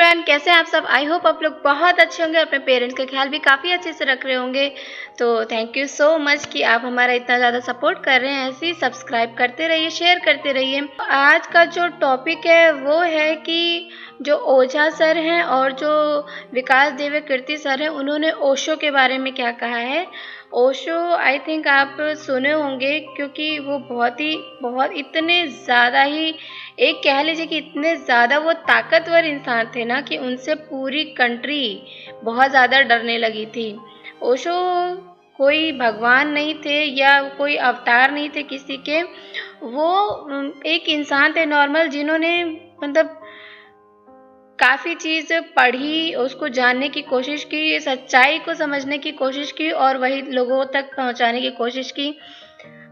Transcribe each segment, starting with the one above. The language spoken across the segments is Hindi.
एवरीवन, कैसे हैं आप सब। आई होप आप लोग बहुत अच्छे होंगे और अपने पेरेंट्स का ख्याल भी काफ़ी अच्छे से रख रहे होंगे। तो थैंक यू सो मच कि आप हमारा इतना ज़्यादा सपोर्ट कर रहे हैं। ऐसे ही सब्सक्राइब करते रहिए, शेयर करते रहिए। आज का जो टॉपिक है वो है कि जो ओझा सर हैं और जो विकास देवे कीर्ति सर हैं, उन्होंने ओशो के बारे में क्या कहा है। ओशो आई थिंक आप सुने होंगे, क्योंकि वो बहुत इतने ज़्यादा ही, एक कह लीजिए कि इतने ज़्यादा वो ताकतवर इंसान थे ना, कि उनसे पूरी कंट्री बहुत ज़्यादा डरने लगी थी। ओशो कोई भगवान नहीं थे या कोई अवतार नहीं थे किसी के। वो एक इंसान थे नॉर्मल, जिन्होंने मतलब काफ़ी चीज़ पढ़ी, उसको जानने की कोशिश की, सच्चाई को समझने की कोशिश की और वही लोगों तक पहुंचाने की कोशिश की।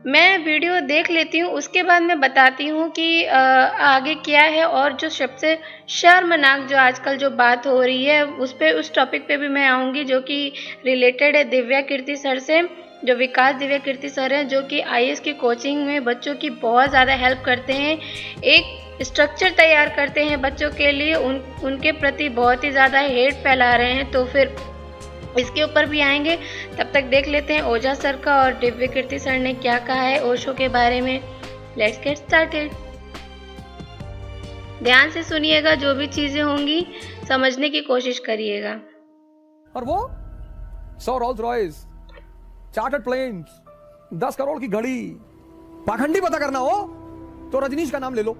मैं वीडियो देख लेती हूँ, उसके बाद मैं बताती हूँ कि आगे क्या है। और जो सबसे शर्मनाक जो आजकल जो बात हो रही है, उस टॉपिक पे भी मैं आऊँगी, जो कि रिलेटेड है दिव्या कीर्ति सर से। जो विकास दिव्या कीर्ति सर हैं, जो कि आईएएस की कोचिंग में बच्चों की बहुत ज़्यादा हेल्प करते हैं, एक स्ट्रक्चर तैयार करते हैं बच्चों के लिए। उनके प्रति बहुत ही ज़्यादा हेट फैला रहे हैं। तो फिर इसके ऊपर भी आएंगे। तब तक देख लेते हैं ओझा सर का और दिव्य कीर्ति सर ने क्या कहा है ओशो के बारे में। Let's get started. ध्यान से सुनिएगा, जो भी चीजें होंगी समझने की कोशिश करिएगा। और वो 100 Rolls Royce, chartered planes, 10 crore की घड़ी। पाखंडी पता करना हो तो रजनीश का नाम ले लो।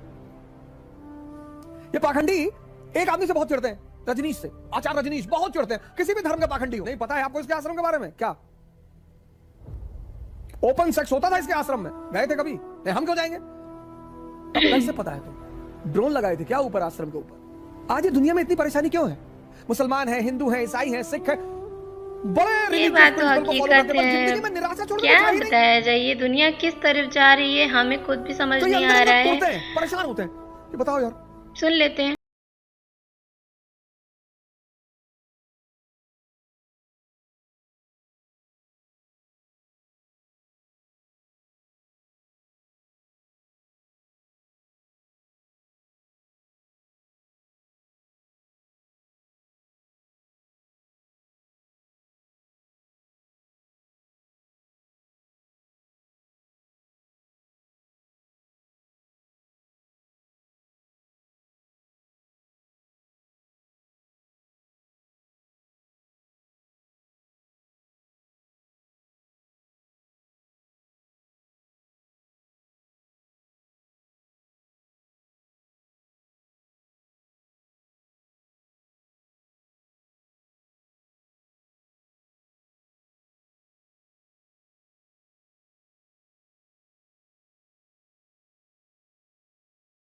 ये पाखंडी एक आदमी से बहुत चिढ़ते हैं, रजनीश से। आचार्य रजनीश बहुत चिढ़ते हैं, किसी भी धर्म के पाखंडी हो। नहीं पता है आपको इसके आश्रम के बारे में? क्या ओपन सेक्स होता था इसके आश्रम में? गए थे कभी? नहीं, हम क्यों जाएंगे? अब कैसे पता है? तो ड्रोन लगाए थे क्या ऊपर आश्रम के ऊपर? आज ये दुनिया में इतनी परेशानी क्यों है? मुसलमान है, हिंदू है, ईसाई है, सिख है, बड़े ये बात तो रिलीजियस को फॉलो करते हकीकत हैं, पर है। जिंदगी में निराशा छोड़ के क्या कुछ है ही नहीं। बताया जाए, ये दुनिया किस तरफ जा रही है हमें खुद भी समझ तो ये नहीं अंदर आ अंदर रहा है। टूटते हैं, परेशान होते हैं। ये बताओ यार। सुन लेते हैं।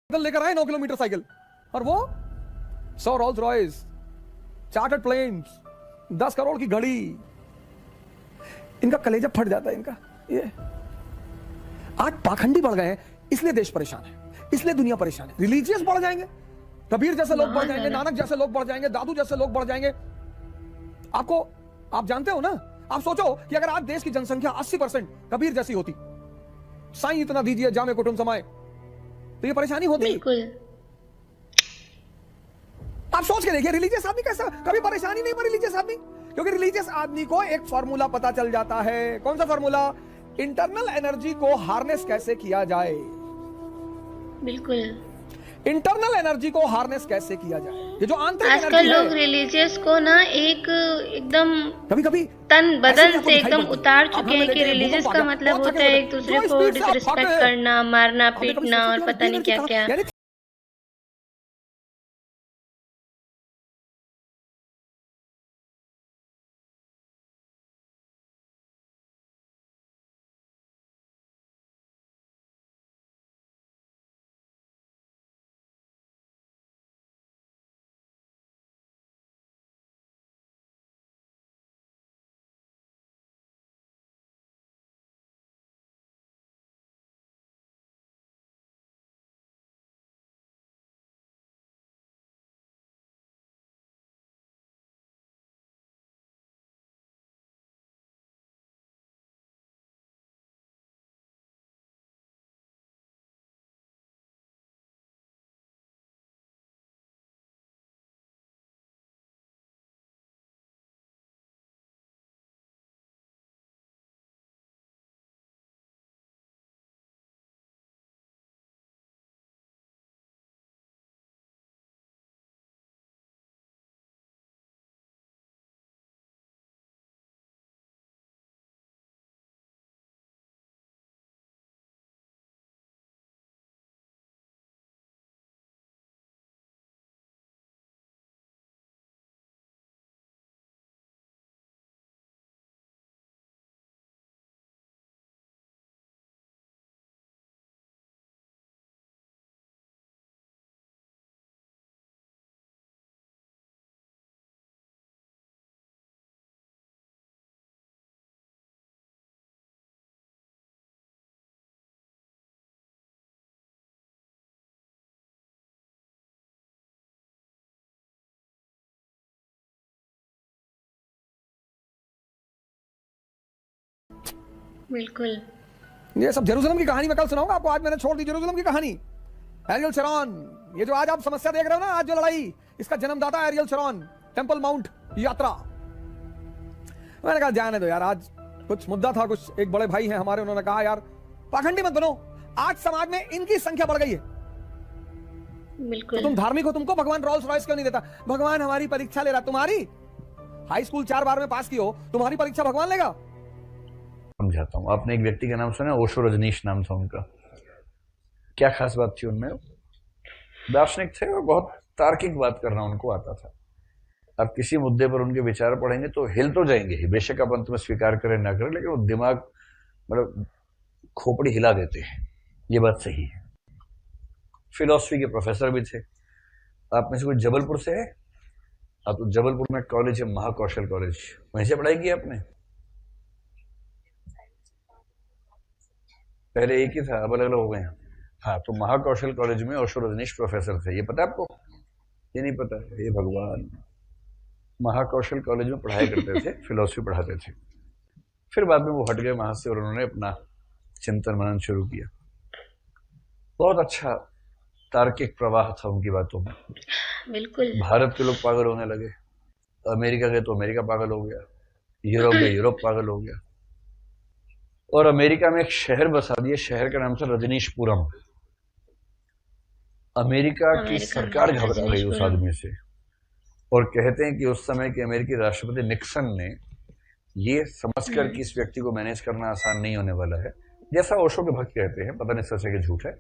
लेकर आए 9 किलोमीटर साइकिल। और वो 100 Rolls Royce, chartered planes, 10 crore की घड़ी। इनका कलेजा फट जाता है इनका। ये आज पाखंडी बढ़ गए हैं, इसलिए देश परेशान है, इसलिए दुनिया परेशान है। रिलीजियस बढ़ जाएंगे, कबीर जैसे लोग बढ़ जाएंगे, नानक जैसे लोग बढ़ जाएंगे, दादू जैसे लोग बढ़ जाएंगे। आप जानते हो ना, आप सोचो कि अगर आज देश की जनसंख्या 80% कबीर जैसी होती, साईं इतना दीजिए जामे कुटुंब समाए, तो ये परेशानी होती। बिल्कुल। आप सोच के देखिए, रिलीजियस आदमी कैसा कभी परेशानी नहीं पर रिलीजियस आदमी। क्योंकि रिलीजियस आदमी को एक फॉर्मूला पता चल जाता है। कौन सा फॉर्मूला? इंटरनल एनर्जी को हार्नेस कैसे किया जाए। बिल्कुल। इंटरनल एनर्जी को हार्नेस कैसे किया जाए, ये जो आंतरिक आजकल एनर्जी लोग है। रिलीजियस को ना एक एकदम कभी कभी तन ऐसे भी बदन आपको से दिखाई एकदम पड़ती है, उतार आप चुके घर में हैं कि लेटे, रिलीजियस भूकंप आ का गया, मतलब बहुत थके होता हुए है थे, एक दूसरे जो को स्पीड से आप भागते डिसरिस्पेक्ट हैं। करना, मारना आपने कभी पीटना सोचा और कि पता नहीं एनर्जी क्या कहां, क्या। यानी बिल्कुल। ये सब जेरूसलम की कहानी मैं कल सुनाऊंगा आपको। आज मैंने छोड़ दी जेरूसलम की कहानी। एरियल शरॉन, ये जो आज आप समस्या देख रहे हो ना, आज जो लड़ाई, इसका जन्मदाता एरियल शरॉन, टेंपल माउंट यात्रा। मैंने कहा जाने दो यार, आज कुछ मुद्दा था, कुछ एक बड़े भाई हैं हमारे, उन्होंने कहा यार पाखंडी मत बनो, आज समाज में इनकी संख्या बढ़ गई है, तो तुम धार्मिक हो, तुमको भगवान रोल्स रॉयस क्यों नहीं देता? भगवान हमारी परीक्षा ले रहा, तुम्हारी हाई स्कूल 4 बार में पास की हो, तुम्हारी परीक्षा भगवान लेगा? समझाता हूँ। आपने एक व्यक्ति का नाम सुना, ओशो रजनीश नाम था उनका। क्या खास बात थी उनमें? दार्शनिक थे और बहुत तार्किक बात करना उनको आता था। आप किसी मुद्दे पर उनके विचार पढ़ेंगे तो हिल तो जाएंगे ही, बेशक आप अंत में स्वीकार करें ना करें, लेकिन वो दिमाग मतलब खोपड़ी हिला देते हैं, ये बात सही है। फिलॉसफी के प्रोफेसर भी थे। आप में से कोई जबलपुर से है? आप तो जबलपुर में कॉलेज है, महाकौशल कॉलेज, वहीं से पढ़ाई की आपने? पहले एक ही था, अब अलग अलग हो गए हैं। हाँ, तो महाकौशल कॉलेज में ओशो रजनीश प्रोफेसर थे, ये पता आपको? ये नहीं पता? ये भगवान, महाकौशल कॉलेज में पढ़ाई करते थे, फिलॉसफी पढ़ाते थे। फिर बाद में वो हट गए वहां से और उन्होंने अपना चिंतन मनन शुरू किया। बहुत अच्छा तार्किक प्रवाह था उनकी बातों में। बिल्कुल। भारत के लोग पागल होने लगे, अमेरिका गए तो अमेरिका पागल हो गया, यूरोप गए यूरोप पागल हो गया, और अमेरिका में एक शहर बसा दिया, शहर का नाम था रजनीशपुरम। अमेरिका की सरकार घबरा गई उस आदमी से, और कहते हैं कि उस समय के अमेरिकी राष्ट्रपति निक्सन ने ये समझकर कि इस व्यक्ति को मैनेज करना आसान नहीं होने वाला है, जैसा ओशो के भक्त कहते हैं, पता नहीं सच है कि झूठ है,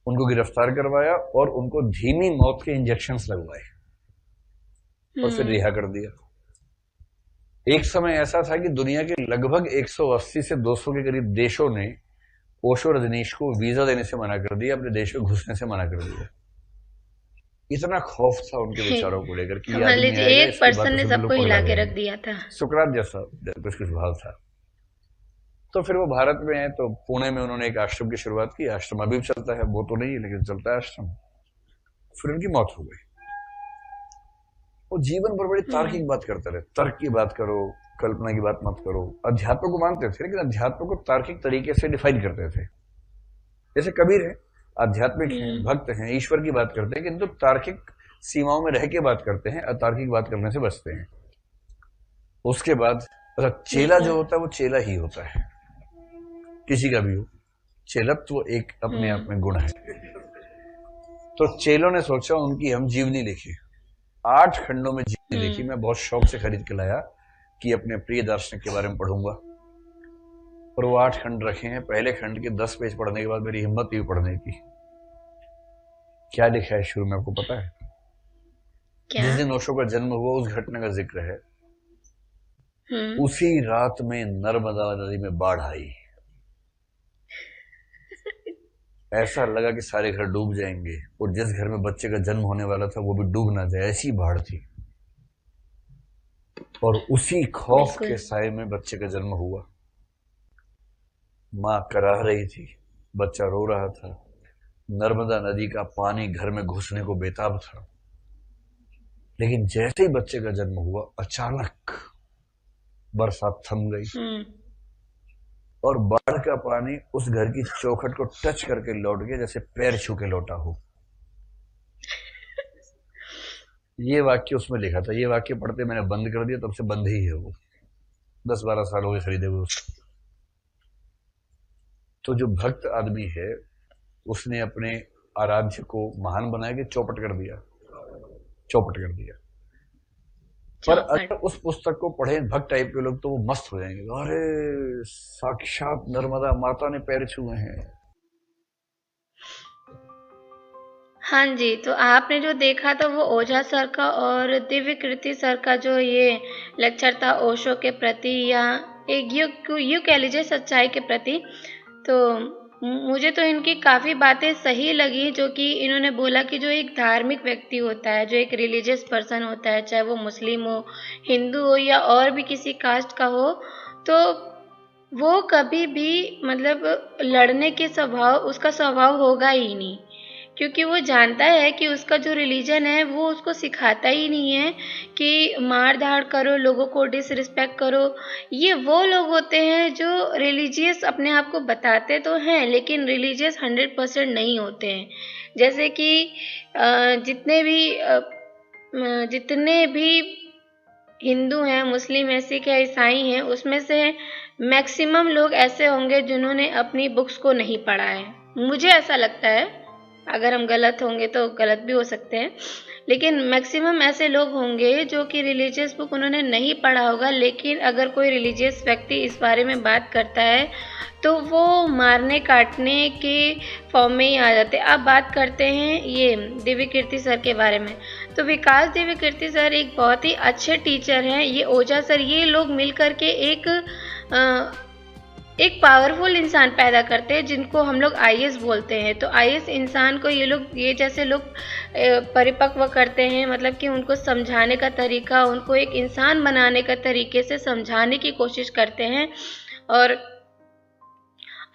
उनको गिरफ्तार करवाया और उनको धीमी मौत के इंजेक्शंस लगवाए और फिर रिहा कर दिया। एक समय ऐसा था कि दुनिया के लगभग 180 से 200 के करीब देशों ने ओशो रजनीश को वीजा देने से मना कर दिया, अपने देश में घुसने से मना कर दिया। इतना खौफ था उनके विचारों को लेकर कि एक पर्सन ने सबको हिला के रख दिया था, सुकरात जैसा कुछ भाव था। तो फिर वो भारत में है, तो पुणे में उन्होंने एक आश्रम की शुरुआत की। आश्रम अभी भी चलता है, वो तो नहीं लेकिन चलता है आश्रम। फिर उनकी मौत हो गई। वो जीवन भर बड़ी तार्किक बात करते रहे, तर्क की बात करो, कल्पना की बात मत करो। अध्यात्म को मानते थे, लेकिन अध्यात्म को तार्किक तरीके से डिफाइन करते थे। जैसे कबीर है, आध्यात्मिक हैं, भक्त हैं, ईश्वर की बात करते हैं, किंतु तार्किक सीमाओं में रह के बात करते हैं, अतार्किक बात करने से बचते हैं। उसके बाद चेला जो होता है वो चेला ही होता है, किसी का भी हो। चेलत्व एक अपने आप में गुण है। तो चेलों ने सोचा उनकी हम जीवनी लिखी, 8 खंडों में जीवनी लिखी। मैं बहुत शौक से खरीद के लाया कि अपने प्रिय दार्शनिक के बारे में पढ़ूंगा, और वो 8 खंड रखे हैं। पहले खंड के 10 पेज पढ़ने के बाद मेरी हिम्मत हुई पढ़ने की। क्या लिखा है शुरू में, आपको पता है? जिस दिन ओशो का जन्म हुआ उस घटना का जिक्र है। उसी रात में नर्मदा नदी में बाढ़ आई, ऐसा लगा कि सारे घर डूब जाएंगे, और जिस घर में बच्चे का जन्म होने वाला था वो भी डूब ना जाए, ऐसी बाढ़ थी। और उसी खौफ के साए में बच्चे का जन्म हुआ। मां कराह रही थी, बच्चा रो रहा था, नर्मदा नदी का पानी घर में घुसने को बेताब था। लेकिन जैसे ही बच्चे का जन्म हुआ, अचानक बरसात थम गई, और बाढ़ का पानी उस घर की चौखट को टच करके लौट गया, जैसे पैर छू के लौटा हो। ये वाक्य उसमें लिखा था। ये वाक्य पढ़ते मैंने बंद कर दिया, तब से बंद ही है वो। 10-12 साल हो गए खरीदे हुए उसको। तो जो भक्त आदमी है उसने अपने आराध्य को महान बनाया कि चौपट कर दिया, चौपट कर दिया। पर अगर उस पुस्तक को पढ़े भक्त टाइप के लोग तो वो मस्त हो जाएंगे, अरे साक्षात नर्मदा माता ने पैर छुए हैं। हाँ जी, तो आपने जो देखा था वो ओझा सर का और दिव्य कीर्ति सर का जो ये लेक्चर था ओशो के प्रति, या एक यूँ कह लीजिए सच्चाई के प्रति। तो मुझे तो इनकी काफ़ी बातें सही लगी, जो कि इन्होंने बोला कि जो एक धार्मिक व्यक्ति होता है, जो एक रिलीजियस पर्सन होता है, चाहे वो मुस्लिम हो, हिंदू हो, या और भी किसी कास्ट का हो, तो वो कभी भी मतलब लड़ने के स्वभाव, उसका स्वभाव होगा ही नहीं। क्योंकि वो जानता है कि उसका जो रिलीजन है वो उसको सिखाता ही नहीं है कि मार धाड़ करो, लोगों को डिसरिस्पेक्ट करो। ये वो लोग होते हैं जो रिलीजियस अपने आप को बताते तो हैं लेकिन रिलीजियस 100% नहीं होते हैं। जैसे कि जितने भी हिंदू हैं, मुस्लिम हैं, सिख हैं, ईसाई हैं, उसमें से मैक्सिमम लोग ऐसे होंगे जिन्होंने अपनी बुक्स को नहीं पढ़ा है। मुझे ऐसा लगता है, अगर हम गलत होंगे तो गलत भी हो सकते हैं, लेकिन मैक्सिमम ऐसे लोग होंगे जो कि रिलीजियस बुक उन्होंने नहीं पढ़ा होगा, लेकिन अगर कोई रिलीजियस व्यक्ति इस बारे में बात करता है तो वो मारने काटने के फॉर्म में ही आ जाते हैं। अब बात करते हैं ये दिव्य कीर्ति सर के बारे में। तो विकास दिव्य कीर्ति सर एक बहुत ही अच्छे टीचर हैं। ये ओझा सर, ये लोग मिल करके एक पावरफुल इंसान पैदा करते हैं जिनको हम लोग आईएएस बोलते हैं। तो आईएएस इंसान को ये जैसे लोग परिपक्व करते हैं, मतलब कि उनको समझाने का तरीका, उनको एक इंसान बनाने का तरीके से समझाने की कोशिश करते हैं। और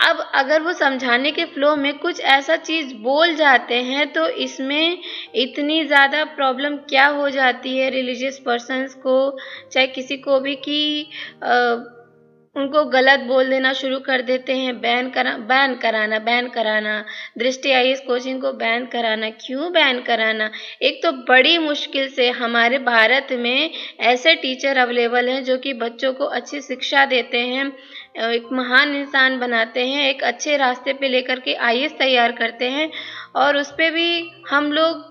अब अगर वो समझाने के फ्लो में कुछ ऐसा चीज़ बोल जाते हैं तो इसमें इतनी ज़्यादा प्रॉब्लम क्या हो जाती है रिलीजियस पर्सन्स को, चाहे किसी को भी, कि उनको गलत बोल देना शुरू कर देते हैं। बैन कराना, दृष्टि आईएएस कोचिंग को बैन कराना। क्यों बैन कराना? एक तो बड़ी मुश्किल से हमारे भारत में ऐसे टीचर अवेलेबल हैं जो कि बच्चों को अच्छी शिक्षा देते हैं, एक महान इंसान बनाते हैं, एक अच्छे रास्ते पे लेकर के आईएएस तैयार करते हैं, और उस पे भी हम लोग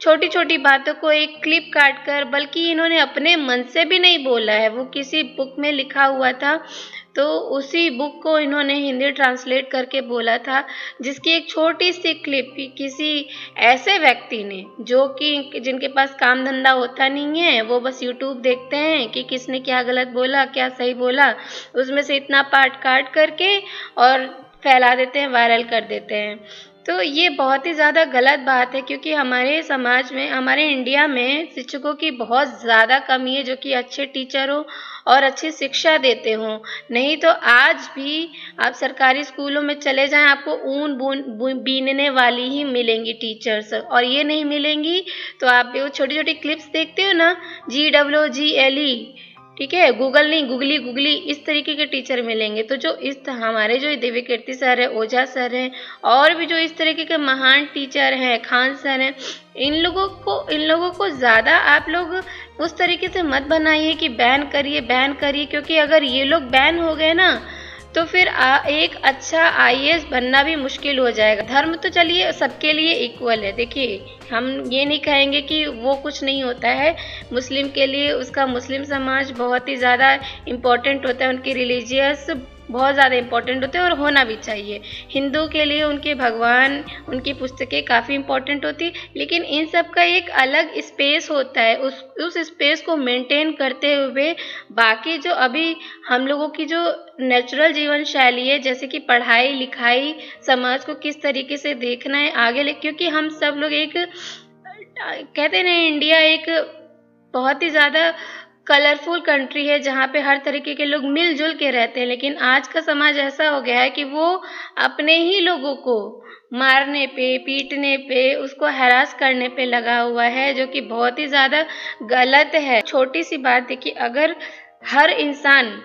छोटी छोटी बातों को एक क्लिप काट कर, बल्कि इन्होंने अपने मन से भी नहीं बोला है, वो किसी बुक में लिखा हुआ था तो उसी बुक को इन्होंने हिंदी ट्रांसलेट करके बोला था, जिसकी एक छोटी सी क्लिप किसी ऐसे व्यक्ति ने जो कि जिनके पास काम धंधा होता नहीं है, वो बस यूट्यूब देखते हैं कि किसने क्या गलत बोला, क्या सही बोला, उसमें से इतना पार्ट काट करके और फैला देते हैं, वायरल कर देते हैं। तो ये बहुत ही ज़्यादा गलत बात है, क्योंकि हमारे समाज में, हमारे इंडिया में शिक्षकों की बहुत ज़्यादा कमी है जो कि अच्छे टीचर हो और अच्छी शिक्षा देते हों। नहीं तो आज भी आप सरकारी स्कूलों में चले जाएं, आपको ऊन बीनने वाली ही मिलेंगी टीचर्स, और ये नहीं मिलेंगी तो आप वो छोटी छोटी क्लिप्स देखते हो ना, GWGLE, ठीक है, गूगल नहीं, गुगली, इस तरीके के टीचर मिलेंगे। तो जो हमारे जो दिव्य कीर्ति सर है, ओझा सर हैं, और भी जो इस तरीके के महान टीचर हैं, खान सर हैं, इन लोगों को ज़्यादा आप लोग उस तरीके से मत बनाइए कि बैन करिए, क्योंकि अगर ये लोग बैन हो गए ना तो फिर एक अच्छा आईएएस बनना भी मुश्किल हो जाएगा। धर्म तो चलिए सबके लिए इक्वल है। देखिए, हम ये नहीं कहेंगे कि वो कुछ नहीं होता है। मुस्लिम के लिए उसका मुस्लिम समाज बहुत ही ज़्यादा इम्पोर्टेंट होता है, उनकी रिलीजियस बहुत ज़्यादा इम्पोर्टेंट होते हैं और होना भी चाहिए। हिंदू के लिए उनके भगवान, उनकी पुस्तकें काफ़ी इम्पोर्टेंट होती, लेकिन इन सब का एक अलग स्पेस होता है। उस स्पेस को मेंटेन करते हुए बाकी जो अभी हम लोगों की जो नेचुरल जीवन शैली है, जैसे कि पढ़ाई लिखाई, समाज को किस तरीके से देखना है आगे, क्योंकि हम सब लोग एक कहते हैं ना, इंडिया एक बहुत ही ज़्यादा कलरफुल कंट्री है जहाँ पे हर तरीके के लोग मिलजुल के रहते हैं। लेकिन आज का समाज ऐसा हो गया है कि वो अपने ही लोगों को मारने पे, पीटने पे, उसको हैरास करने पे लगा हुआ है, जो कि बहुत ही ज़्यादा गलत है। छोटी सी बात देखिए, अगर हर इंसान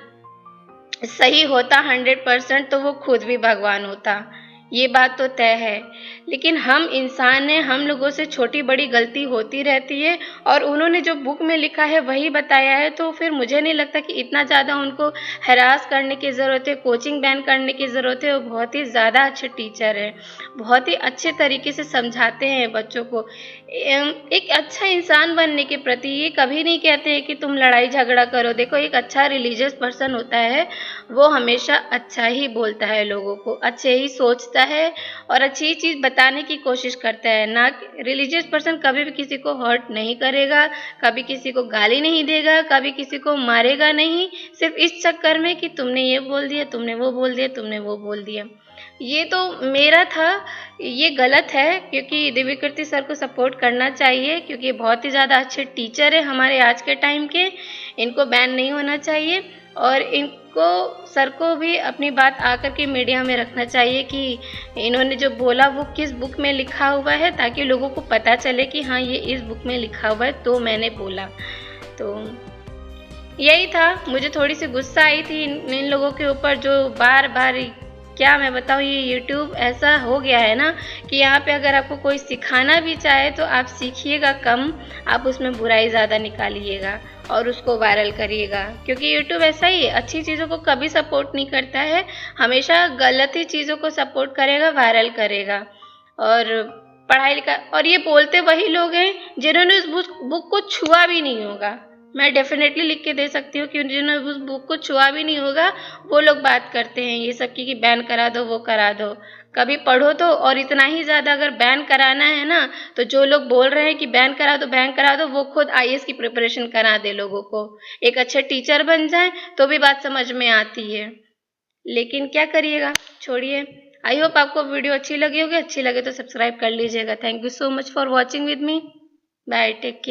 सही होता 100% तो वो खुद भी भगवान होता, ये बात तो तय है। लेकिन हम इंसान हैं, हम लोगों से छोटी बड़ी गलती होती रहती है, और उन्होंने जो बुक में लिखा है वही बताया है, तो फिर मुझे नहीं लगता कि इतना ज़्यादा उनको हैरास करने की ज़रूरत है, कोचिंग बैन करने की ज़रूरत है। वो बहुत ही ज़्यादा अच्छे टीचर हैं, बहुत ही अच्छे तरीके से समझाते हैं बच्चों को एक अच्छा इंसान बनने के प्रति। ये कभी नहीं कहते हैं कि तुम लड़ाई झगड़ा करो। देखो, एक अच्छा रिलीजियस पर्सन होता है, वो हमेशा अच्छा ही बोलता है, लोगों को अच्छे ही सोचता है और अच्छी चीज़ बताने की कोशिश करता है। ना, रिलीजियस पर्सन कभी भी किसी को हर्ट नहीं करेगा, कभी किसी को गाली नहीं देगा, कभी किसी को मारेगा नहीं, सिर्फ इस चक्कर में कि तुमने ये बोल दिया, तुमने वो बोल दिया, तुमने वो बोल दिया। ये तो मेरा था, ये गलत है, क्योंकि दिव्य कीर्ति सर को सपोर्ट करना चाहिए, क्योंकि बहुत ही ज़्यादा अच्छे टीचर है हमारे आज के टाइम के, इनको बैन नहीं होना चाहिए। और इनको सर को भी अपनी बात आकर के मीडिया में रखना चाहिए कि इन्होंने जो बोला वो किस बुक में लिखा हुआ है, ताकि लोगों को पता चले कि हाँ ये इस बुक में लिखा हुआ है तो मैंने बोला। तो यही था, मुझे थोड़ी सी गुस्सा आई थी इन लोगों के ऊपर जो बार बार, क्या मैं बताऊँ, ये यूट्यूब ऐसा हो गया है ना कि यहाँ पे अगर आपको कोई सिखाना भी चाहे तो आप सीखिएगा कम, आप उसमें बुराई ज़्यादा निकालिएगा और उसको वायरल करिएगा, क्योंकि यूट्यूब ऐसा ही है, अच्छी चीज़ों को कभी सपोर्ट नहीं करता है, हमेशा गलत ही चीज़ों को सपोर्ट करेगा, वायरल करेगा। और पढ़ाई लिखा, और ये बोलते वही लोग हैं जिन्होंने उस बुक को छुआ भी नहीं होगा। मैं डेफिनेटली लिख के दे सकती हूँ कि जिन्होंने उस बुक को छुआ भी नहीं होगा वो लोग बात करते हैं ये सब की कि बैन करा दो, वो करा दो। कभी पढ़ो तो, और इतना ही ज़्यादा अगर बैन कराना है ना, तो जो लोग बोल रहे हैं कि बैन करा दो, बैन करा दो, वो खुद आईएएस की प्रिपरेशन करा दे लोगों को, एक अच्छे टीचर बन जाए तो भी बात समझ में आती है। लेकिन क्या करिएगा, छोड़िए। आई होप आपको वीडियो अच्छी लगी होगी, अच्छी लगे तो सब्सक्राइब कर लीजिएगा। Thank you so much for watching with me. Bye, take care.